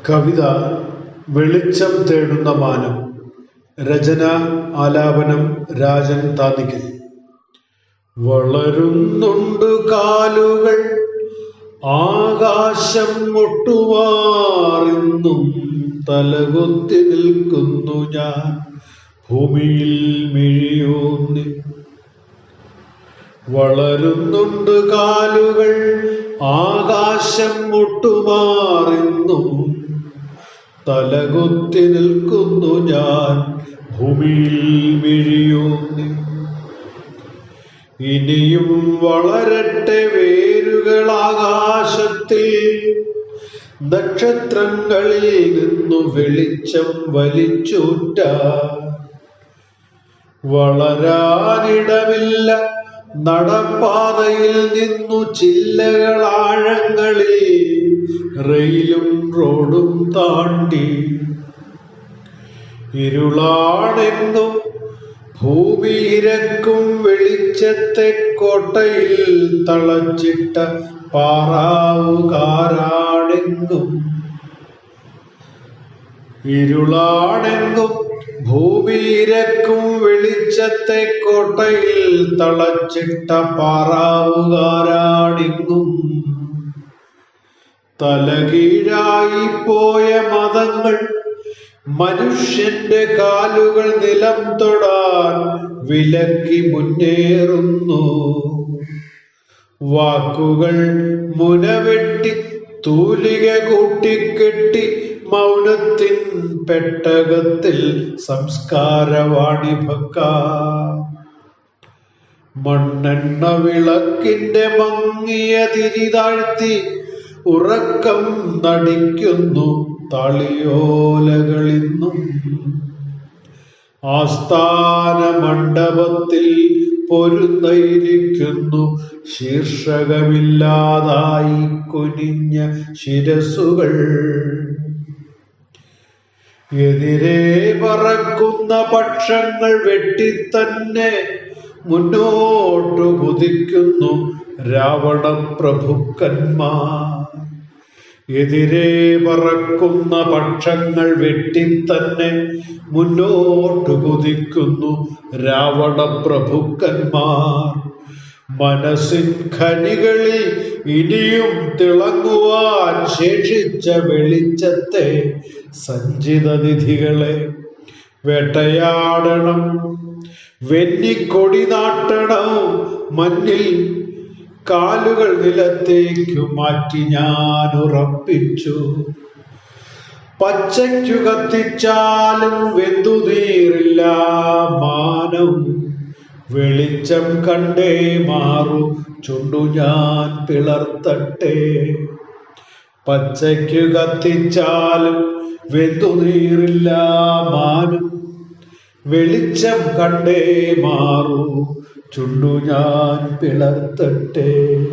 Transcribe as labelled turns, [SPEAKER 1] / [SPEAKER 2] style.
[SPEAKER 1] കവിത വെളിച്ചം തേടുന്ന മാനം. രചന ആലാപനം രാജൻ താതികൽ. വളരുന്നുണ്ട് കാലുകൾ ആകാശം മുട്ടുവാറിന്നും, തലകുത്തി നിൽക്കുന്നു ഞാൻ ഭൂമിയിൽ മിഴിയൂന്നി. വളരുന്നുണ്ട് കാലുകൾ ആകാശം മുട്ടുമാറിന്നും, തലകുത്തി നിൽക്കുന്നു ഞാൻ ഭൂമിയിൽ മിഴിയൂന്നി. ഇനിയും വളരട്ടെ വേരുകൾ ആകാശത്തിൽ, നക്ഷത്രങ്ങളിൽ നിന്നു വെളിച്ചം വലിച്ചൂറ്റ. വളരാനിടമില്ല നടപ്പാതയിൽ നിന്നു ചില്ലകളാഴങ്ങളിൽ, റെയിലും റോഡും താണ്ടി. ഇരുളാണെന്നും ഭൂമി ഇരക്കും വെളിച്ചത്തെ കോട്ടയിൽ തളച്ചിട്ട പാറാവുകാരാണെന്നും. ഇരുളാണെന്നും ഭൂമി ഇരക്കും വെളിച്ചത്തെ കോട്ടയിൽ തളച്ചിട്ട പാറാവുകാരാണെന്നും. തലകീഴായി പോയ മതങ്ങൾ മനുഷ്യന്റെ കാലുകൾ നിലം തൊടാൻ വിലക്കി മുന്നേറുന്നു. വാക്കുകൾ മുനവെട്ടി തൂലിക കൂട്ടിക്കെട്ടി മൗനത്തിൻ പെട്ടകത്തിൽ സംസ്കാരവാണിഭക്കാർ. മണ്ണെണ്ണ വിളക്കിന്റെ മങ്ങിയ തിരി താഴ്ത്തി ഉറക്കം നടിക്കുന്നു തളിയോലകളിന്നും. ആസ്ഥാന മണ്ഡപത്തിൽ പൊരുന്നയിരിക്കുന്നു ശീർഷകമില്ലാതായി കുനിഞ്ഞ ശിരസുകൾ. എതിരെ പറക്കുന്ന പക്ഷങ്ങൾ വെട്ടിത്തന്നെ മുന്നോട്ടു കുതിക്കുന്നു രാവണപ്രഭുക്കന്മാർ. എതിരെ പറക്കുന്ന പക്ഷങ്ങൾ വെട്ടിത്തന്നെ മുന്നോട്ടു കുതിക്കുന്നു രാവണപ്രഭുക്കന്മാർ. മനസ്സിൻ ഖനികളിൽ ഇനിയും തിളങ്ങുവാൻ ശേഷിച്ച വെളിച്ചത്തെ സഞ്ചിത നിധികളെ വേട്ടയാടണം, വെന്നിക്കൊടി നാട്ടണം. മഞ്ഞിൽ കാലുകൾ നിലത്തേക്കു മാറ്റി ഞാൻ ഉറപ്പിച്ചു. പച്ചയ്ക്കു കത്തിച്ചാലും വെന്തുതീറില്ല മാനം. വെളിച്ചം കണ്ടേ മാറു ചുണ്ടു ഞാൻ പിളർത്തട്ടെ. പച്ചയ്ക്കു കത്തിച്ചാലും വെന്തുതീറില്ല മാനം. വെളിച്ചം കണ്ടേ മാറു ചുണ്ടു ഞാൻ പിളർത്തട്ടെ.